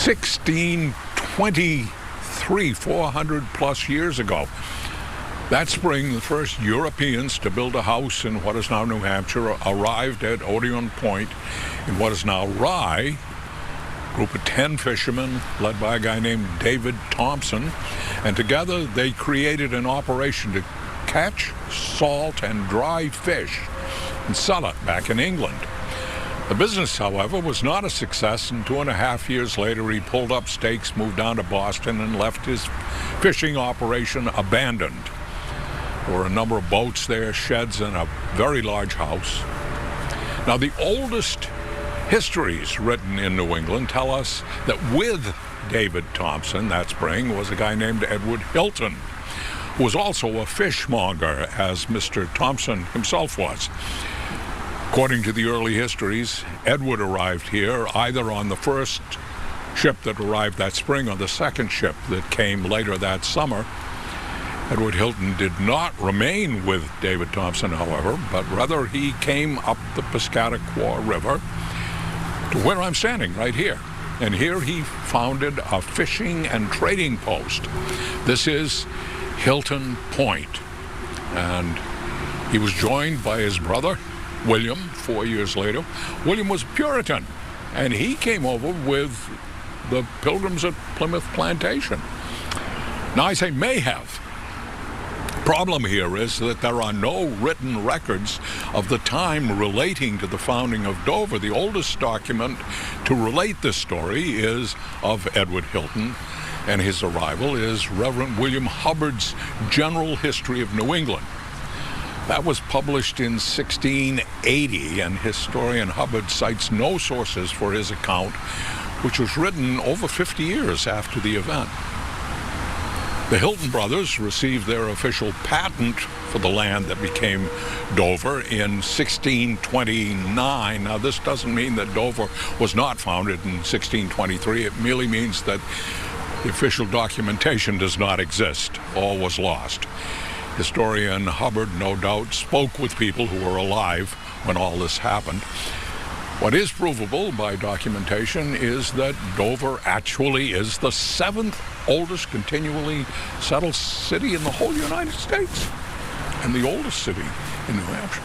1623, 400 plus years ago. That spring, the first Europeans to build a house in what is now New Hampshire arrived at Odeon Point in what is now Rye. A group of 10 fishermen led by a guy named David Thompson, and together they created an operation to catch, salt, and dry fish and sell it back in England. The business, however, was not a success, and 2.5 years later he pulled up stakes, moved down to Boston, and left his fishing operation abandoned. There were a number of boats there, sheds, and a very large house. Now, the oldest histories written in New England tell us that with David Thompson that spring was a guy named Edward Hilton, who was also a fishmonger, as Mr. Thompson himself was. According to the early histories, Edward arrived here either on the first ship that arrived that spring or the second ship that came later that summer. Edward Hilton did not remain with David Thompson, however, but rather he came up the Piscataqua River to where I'm standing right here. And here he founded a fishing and trading post. This is Hilton Point. And he was joined by his brother, William, 4 years later. William was a Puritan, and he came over with the Pilgrims at Plymouth Plantation. Now, I say may have. Problem here is that there are no written records of the time relating to the founding of Dover. The oldest document to relate this story is of Edward Hilton, and his arrival is Reverend William Hubbard's General History of New England. That was published in 1680, and historian Hubbard cites no sources for his account, which was written over 50 years after the event. The Hilton brothers received their official patent for the land that became Dover in 1629. Now, this doesn't mean that Dover was not founded in 1623. It merely means that the official documentation does not exist. All was lost. Historian Hubbard, no doubt, spoke with people who were alive when all this happened. What is provable by documentation is that Dover actually is the 7th oldest continually settled city in the whole United States, and the oldest city in New Hampshire.